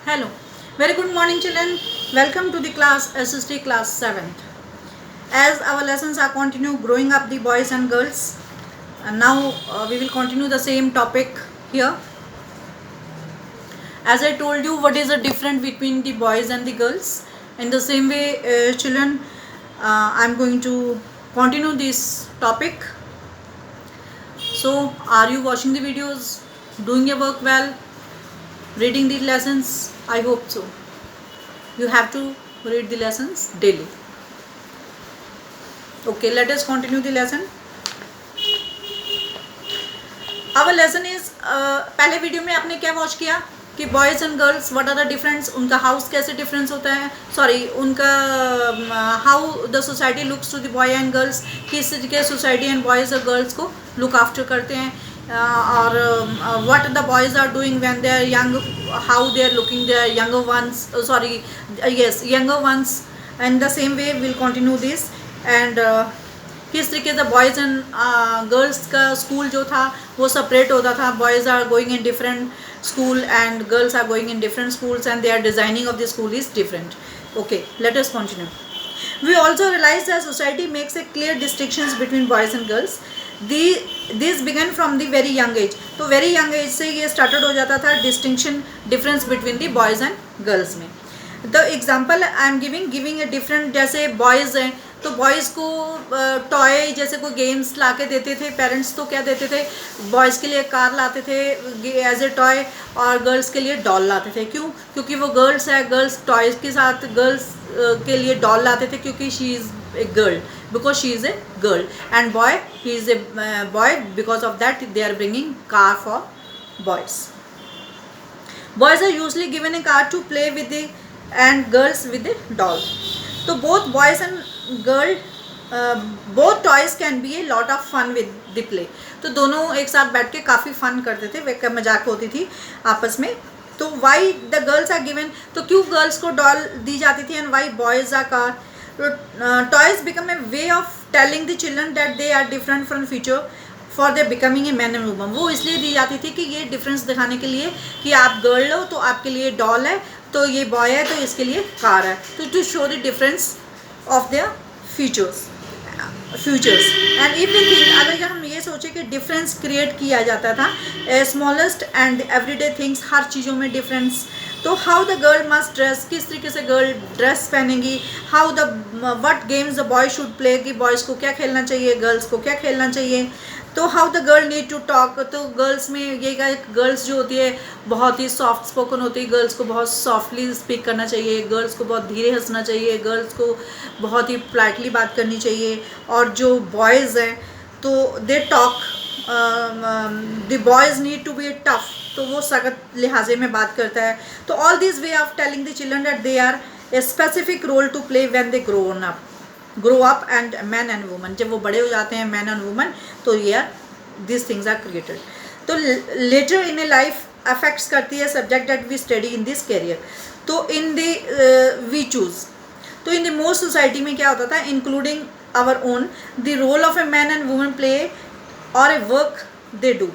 Hello. Very good morning, children. Welcome to the class SST class 7th. As our lessons are continue growing up the boys and girls, and now we will continue the same topic here. As I told you, what is the difference between the boys and the girls? In the same way, children, I am going to continue this topic. So, are you watching the videos, doing your work well, reading the lessons? I hope so. You have to read the lessons daily. Okay, let us continue the lesson. Our lesson is पहले video में आपने क्या watch किया कि boys and girls what are the difference, उनका house कैसे difference होता है, सॉरी उनका how the society looks to the boy and girls, किस तरीके सोसाइटी एंड बॉयज़ और गर्ल्स को लुक आफ्टर करते हैं, और what the boys are doing when they are young, how they are looking their younger ones, sorry yes younger ones, and the same way will continue this, and किस तरीके से boys and girls का school जो था वो separate होता था. Boys are going in different school and girls are going in different schools and their designing of the school is different. Okay, let us continue. We also realize that society makes a clear distinctions between boys and girls. This began from the very young age. तो very young age से ये started हो जाता था distinction difference between the boys and girls में. The example I am giving a different, जैसे boys हैं तो बॉयज़ को टॉय जैसे कोई गेम्स ला के देते थे पेरेंट्स, तो क्या देते थे, बॉयज़ के लिए कार लाते थे एज ए टॉय और गर्ल्स के लिए डॉल लाते थे. क्यों? क्योंकि वो गर्ल्स है, गर्ल्स टॉयज़ के साथ गर्ल्स के लिए डॉल लाते थे क्योंकि she is a girl, because she is a girl, and boy he is a boy, because of that they are bringing car for boys. Boys are usually given a car to play with the and girls with a doll. So both boys and girl, both toys can be a lot of fun with the play. तो दोनों एक साथ बैठ के काफ़ी fun करते थे, वे मजाक होती थी आपस में. तो why the girls are given, तो क्यों गर्ल्स को डॉल दी जाती थी, and why boys are car. Toys become a way of telling the children that they are different from future for they becoming a man and woman. वो इसलिए दी जाती थी कि ये डिफरेंस दिखाने के लिए कि आप गर्ल हो तो आपके लिए डॉल है, तो ये बॉय है तो इसके लिए कार है, तो to show the difference of their futures. And if we think, अगर हम ये सोचे कि डिफरेंस क्रिएट किया जाता था स्मॉलेस्ट एंड एवरीडे थिंग्स, हर चीज़ों में डिफरेंस, तो how the girl must dress, किस तरीके से गर्ल ड्रेस पहनेंगी, how the what games the boy should play, कि बॉयज़ को क्या खेलना चाहिए, गर्ल्स को क्या खेलना चाहिए. तो how the girl need to talk, तो गर्ल्स में ये गर्ल्स जो होती है बहुत ही सॉफ्ट स्पोकन होती है, गर्ल्स को बहुत सॉफ्टली स्पीक करना चाहिए, गर्ल्स को बहुत धीरे हंसना चाहिए, गर्ल्स को बहुत ही पोलाइटली बात करनी चाहिए. और जो बॉयज़ हैं तो they talk, the boys need to be tough, तो वो सख्त लिहाजे में बात करता है. तो all this way of telling the children that they are a specific role to play when they grow up and man and woman. जब वो बड़े हो जाते हैं मैन एंड वुमन, तो ये are this things are created. तो later in a life affects करती है subject that we study in this career. तो इन द वी चूज़, तो इन द मोस्ट सोसाइटी में क्या होता था, including our own, the role of a man and woman play और a work they do,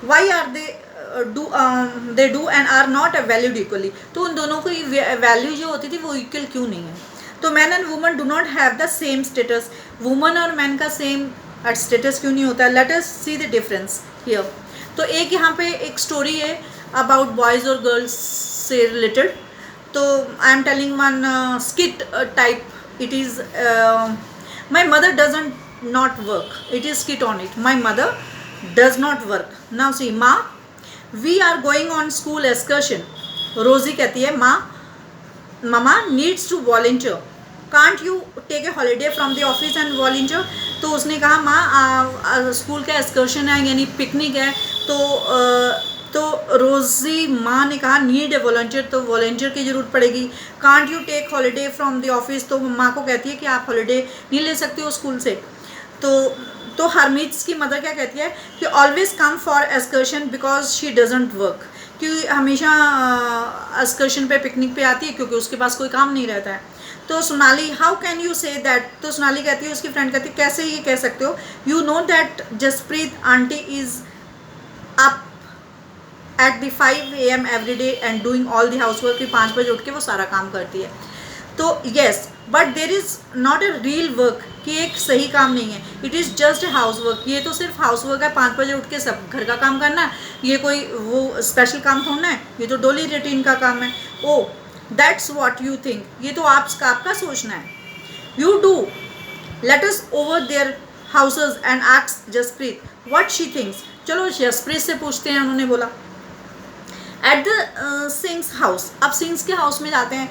why are they do and are not valued equally. तो उन दोनों की वैल्यू जो होती थी वो इक्वल क्यों नहीं है. तो man and woman do not have the same status, woman और मैन का सेम स्टेटस क्यों नहीं होता. Let us see the difference here. तो एक यहाँ पे एक स्टोरी है अबाउट बॉयज़ और गर्ल्स से रिलेटेड. तो I am telling one skit type. It is my mother doesn't not work, it is skit on it. My mother does not work. Now see, माँ we are going on school excursion. Rosie कहती है, माँ mama needs to volunteer, can't you take a holiday from the office and volunteer. तो उसने कहा, माँ school का excursion है यानी पिकनिक है, तो रोज़ी माँ ने कहा नीड ए वॉलंटियर, तो वॉलंटियर की ज़रूरत पड़ेगी. Can't you take holiday from the office, तो माँ को कहती है कि आप हॉलीडे नहीं ले सकते हो स्कूल से. तो हरमीत की मदर क्या कहती है कि always come for excursion because she doesn't work, कि हमेशा एक्सकर्शन पे पिकनिक पे आती है क्योंकि उसके पास कोई काम नहीं रहता है. तो Sonali, how can you say that, तो सोनाली कहती है, उसकी फ्रेंड कहती है, कैसे ये कह सकते हो, you know that Jaspreet aunty is up at the 5 AM every day and doing all the house work, कि 5 बजे उठ के वो सारा काम करती है. तो yes, but there is not a real work, कि एक सही काम नहीं है. It is just a house work. ये तो सिर्फ हाउस वर्क है, 5 बजे उठ के सब घर का काम करना है. ये कोई वो स्पेशल काम थोड़ा है, ये तो डेली रूटीन का काम है. Oh that's what you think, ये तो आपका सोचना है. You do. Let us over their houses and ask Jaspreet what she thinks. चलो जसप्रीत से पूछते हैं. उन्होंने बोला एट द सिंग्स हाउस. अब सिंग्स के हाउस में जाते हैं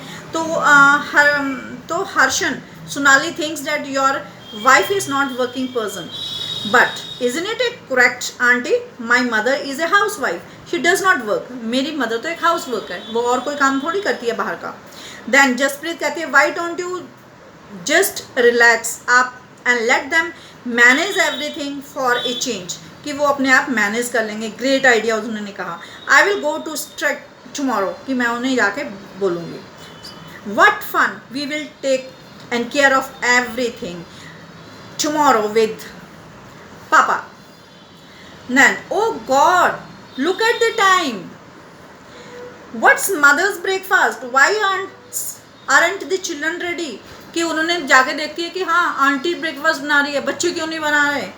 तो Harshan Sonali thinks that your wife is not working person, but isn't it a correct aunty, my mother is a housewife, she does not work. मेरी मदर तो एक हाउस वर्क है, वो और कोई काम थोड़ी करती है बाहर का. देन जसप्रीत कहती है why don't you just relax आप and let them manage everything for a change, कि वो अपने आप मैनेज कर लेंगे. ग्रेट आइडिया उन्होंने कहा. I will go to streak tomorrow, कि मैं उन्हें जाके बोलूँगी. What fun we will take and care of everything tomorrow with papa. Then, oh God, look at the time. What's mother's breakfast? Why aren't the children ready? कि उन्होंने जाके देखती है कि हाँ आंटी ब्रेकफास्ट बना रही है, बच्चे क्यों नहीं बना रहे.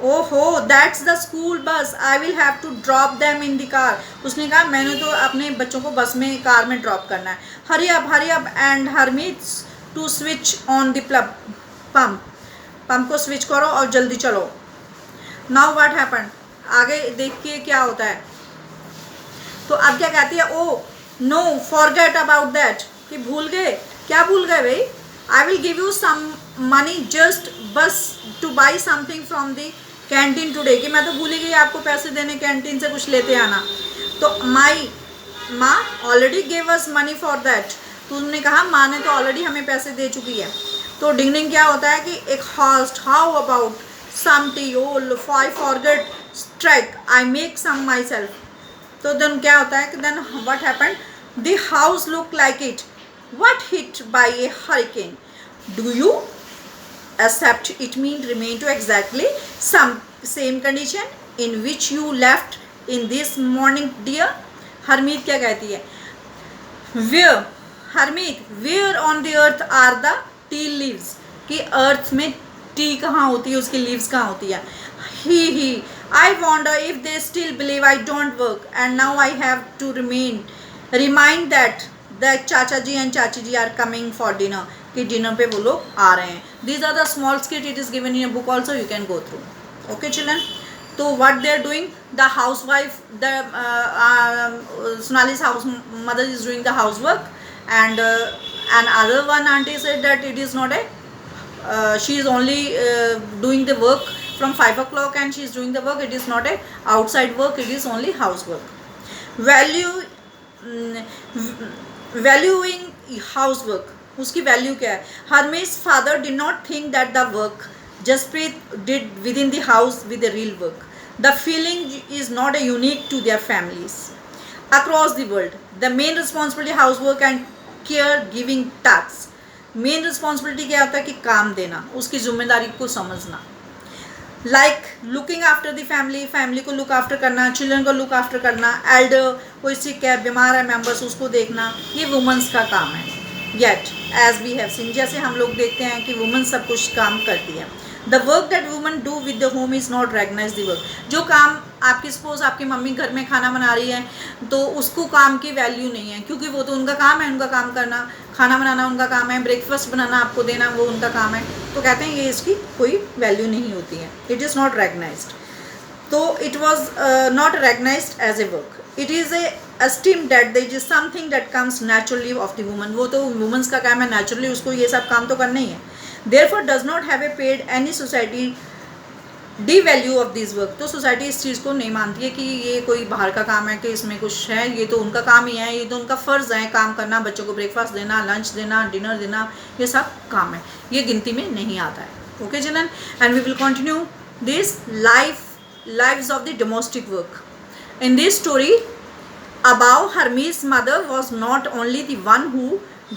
ओहो that's the school bus, I will have to drop them in the car. उसने कहा मैंने तो अपने बच्चों को बस में कार में ड्रॉप करना है. Hurry up and Harmeet to switch on the pump को स्विच करो और जल्दी चलो. नाउ व्हाट हैपन, आगे देखिए क्या होता है. तो अब क्या कहती है, oh no forget about that, कि भूल गए. क्या भूल गए भाई. I will give you some money just बस to buy something from the canteen today, कि मैं तो भूल ही गई आपको पैसे देने, कैंटीन से कुछ लेते आना. तो माई माँ already gave us money for that. तो उन्होंने कहा माँ ने तो ऑलरेडी हमें पैसे दे चुकी है. तो डिंग क्या होता है कि एक host, how about some tea, oh I forget strike, I make some myself. तो then क्या होता है कि then what happened, the house look like it what hit by a hurricane. Do you accept it mean remain to exactly same condition in which you left in this morning dear. Harmeet क्या कहती है, where Harmeet where on the earth are the tea leaves, कि अर्थ में T कहाँ होती है, उसकी leaves कहाँ होती है. He I wonder if they still believe I don't work and now I have to remind that the chacha ji and chachi ji are coming for dinner, कि डिनर पे वो लोग आ रहे हैं. These are the small skit, it is given in a book also, you can go through. Okay children. तो what they are doing, the house wife, the Sonali's house mother is doing the house work and other one aunty said that it is not a she is only doing the work from 5 o'clock and she is doing the work, it is not a outside work, it is only housework. Valuing housework, उसकी value क्या है. Harmeet's father did not think that the work Jasprit did within the house with the real work. The feeling is not a unique to their families across the world. The main responsibility housework and caregiving tasks. Main responsibility क्या होता है कि काम देना, उसकी जिम्मेदारी को समझना. Like looking after the family को लुक आफ्टर करना, चिल्ड्रन को लुक आफ्टर करना, एल्डर कोई सिक है, बीमार है मेंबर्स, उसको देखना, ये वुमेंस का काम है. Yet as we have seen, जैसे हम लोग देखते हैं कि वुमेन सब कुछ काम करती है. The work that women do with the home is not recognise the work. जो काम आपकी सपोज आपकी मम्मी घर में खाना बना रही है तो उसको काम की वैल्यू नहीं है, क्योंकि वो तो उनका काम है, उनका काम करना, खाना बनाना उनका काम है, ब्रेकफास्ट बनाना आपको देना वो उनका काम है. तो कहते हैं ये इसकी कोई वैल्यू नहीं होती है, इट इज़ नॉट रेकग्नाइज्ड. तो it was not recognized as a work. It is a esteem that there is something that comes naturally of the woman. वो तो वुमेंस का काम है, नेचुरली उसको ये सब काम तो करना ही है. Therefore does not have a paid any society devalue of this work. तो सोसाइटी इस चीज़ को नहीं मानती है कि ये कोई बाहर का काम है, कि इसमें कुछ है, ये तो उनका काम ही है, ये तो उनका फ़र्ज़ है काम करना, बच्चों को ब्रेकफास्ट देना, लंच देना, डिनर देना, ये सब काम है, ये गिनती में नहीं आता है. Okay children, and we will continue this lives of the domestic work. In this story above, Harmeet's mother was not only the one who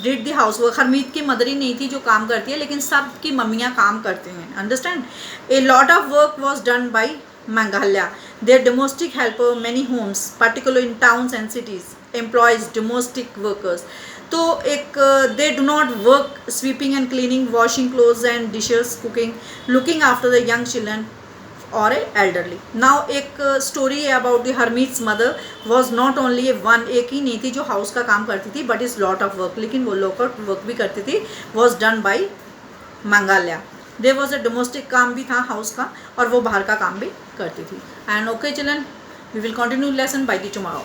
did the house work. Harmeet की मदर ही नहीं थी जो काम करती है, लेकिन सब की मम्मियाँ काम करते हैं. Understand. A lot of work was done by Meghalaya. Their domestic helper many homes, particularly in towns and cities, employs domestic workers. तो एक they do not work sweeping and cleaning, washing clothes and dishes, cooking, looking after the young children और elderly. Now एक story है about the hermit's mother was not only a one, एक ही नहीं थी जो हाउस का काम करती थी, but is lot of work, लेकिन वो लोकल वर्क भी करती थी, was done by Mangalya. There was a domestic काम भी था हाउस का, और वो बाहर का काम भी करती थी. And okay children, we will continue lesson by the tomorrow.